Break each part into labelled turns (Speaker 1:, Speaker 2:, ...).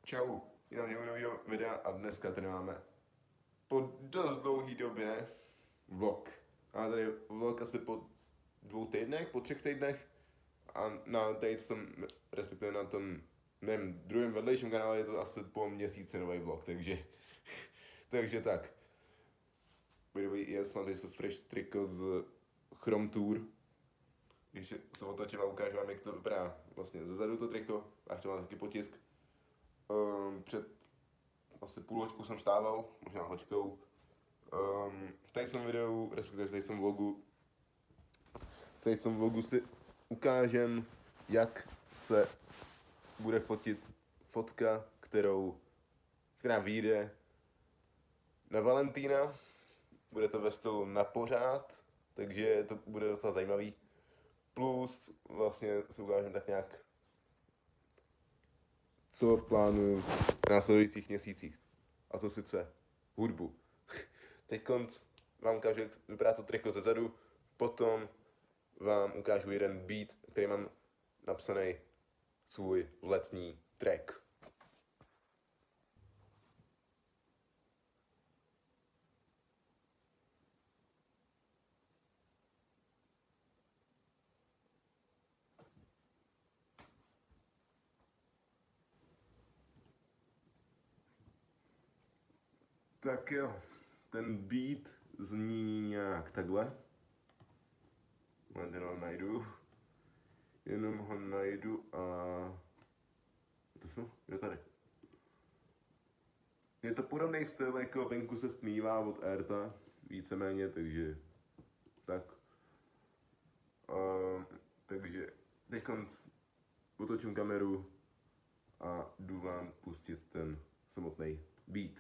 Speaker 1: Čau, já dělám nového videa a dneska tady máme po dost dlouhé době vlog. A tady vlog asi po 2 týdnech, po 3 týdnech a respektive na tom mém druhém vedlejším kanále je to asi po měsíci nový vlog, takže tak. By the way, yes, mám tady fresh triko z Chrome Tour. Když se otočím a ukážu vám, jak to vypadá vlastně zezadu to triko, až to má taky potisk. Před asi půl hoďku jsem stával, možná hoďkou. V tady videu, respektive v tady vlogu si ukážem, jak se bude fotit fotka, která vyjde na Valentína. Bude to ve stylu na pořád, takže to bude docela zajímavý. Plus vlastně si ukážem tak nějak, co plánuju v následujících měsících. A to sice hudbu. Teď vám ukážu, jak vypadá to triko zezadu, potom vám ukážu jeden beat, který mám napsaný svůj letní track. Tak jo, ten beat zní nějak takhle. Jenom ho najdu a... Je tady. Je to podobný styl, jako Venku se stmívá od Erta, víceméně, takže... Tak. Takže teď otočím kameru a jdu vám pustit ten samotný beat.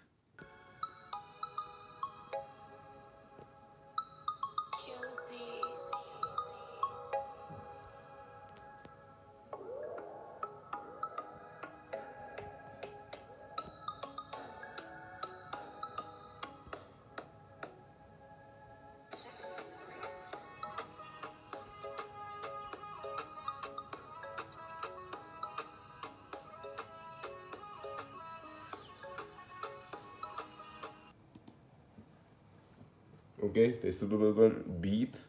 Speaker 1: OK, teď to byl ten beat.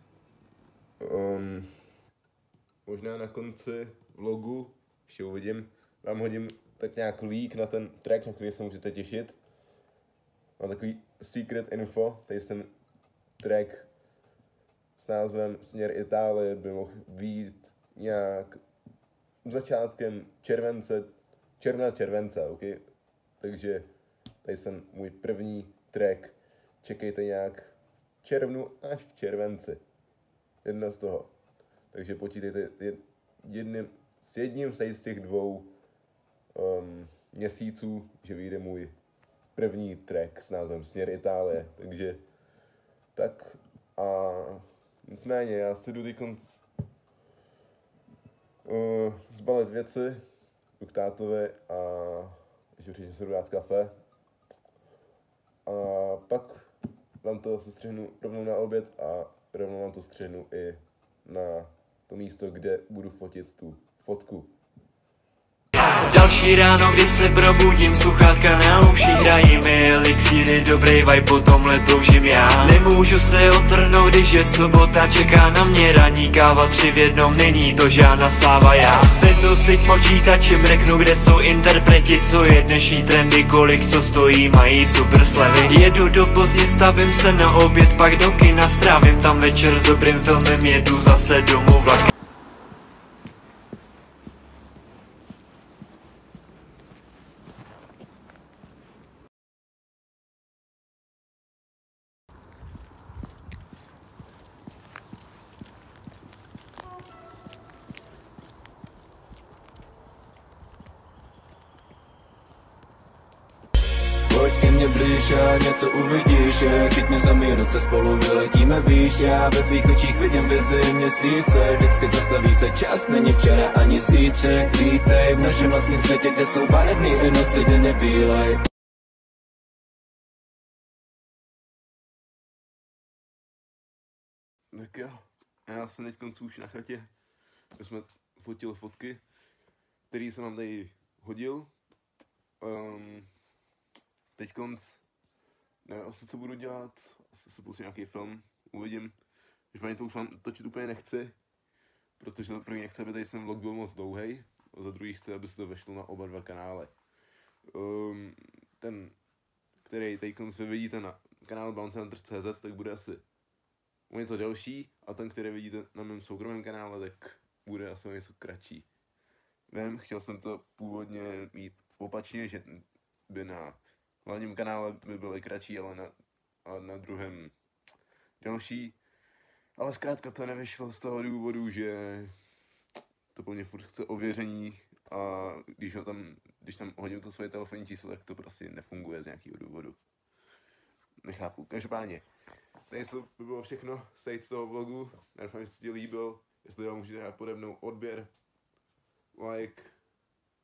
Speaker 1: Možná na konci vlogu, ještě uvidím, vám hodím tak nějak link na ten track, na který se můžete těšit. Mám takový secret info, tady ten track s názvem Směr Itálie by mohl být nějak začátkem července, OK? Takže tady ten můj první track, čekejte nějak v červnu až v červenci. Jedna z toho. Takže počítejte s jedním z těch 2 měsíců, že vyjde můj první track s názvem Směr Itálie. Takže tak a nicméně já si jdu zbalit věci, jdu k tátovi a ještě určitě se jdu dát kafe. A pak vám to sestřihnu rovnou na oběd a rovnou vám to střihnu i na to místo, kde budu fotit tu fotku.
Speaker 2: Další ráno, kdy se probudím, sluchátka na uši hrají mi elixíry, dobrý vibe, po tomhle toužím já. Nemůžu se otrhnout, když je sobota, čeká na mě ranní káva, 3 v jednom, není to žádná sláva. Já sednu si k počítačem, řeknu, kde jsou interpreti, co je dnešní trendy, kolik co stojí, mají super slevy. Jedu do Plzně, stavím se na oběd, pak do kina, strávím tam večer s dobrým filmem, jedu zase domů vlakem.
Speaker 3: Pojď ke mně blíž a něco uvidíš, chyť mě za mý ruce, spolu vyletíme výš. Já ve tvých očích vidím hvězdy měsíce, vždycky zastaví se čas, není včera ani zítřek. Vítej v našem vlastním světě, kde jsou barevný i noci, den je bílej.
Speaker 1: Tak jo, já jsem teď už na chatě, kde jsme fotili fotky, který jsem vám tady hodil. Teď konc, nevím asi co budu dělat, asi si pustím nějaký film, uvidím. Když to už vám točit úplně nechci, protože za první nechci, aby tady ten vlog byl moc dlouhej, a za druhý chci, aby se to vešlo na oba dva kanály. Ten, který teď konc vy vidíte na kanálu BountyHunter.cz, tak bude asi o něco delší, a ten, který vidíte na mém soukromém kanále, tak bude asi o něco kratší. Vím, chtěl jsem to původně mít opačně, že by na hlavním kanále by byly kratší, ale na druhém delší. Ale zkrátka to nevyšlo z toho důvodu, že to po mně furt chce ověření a když tam hodím to svoje telefonní číslo, tak to prostě nefunguje z nějakého důvodu. Nechápu. Každopádně, tady to by bylo všechno z toho vlogu. Doufám, že se ti líbil. Jestli vám můžete dát pode mnou odběr, like,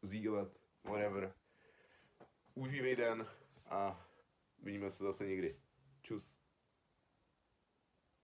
Speaker 1: sdílet, whatever. Užívej den a vidíme se zase někdy. Čus.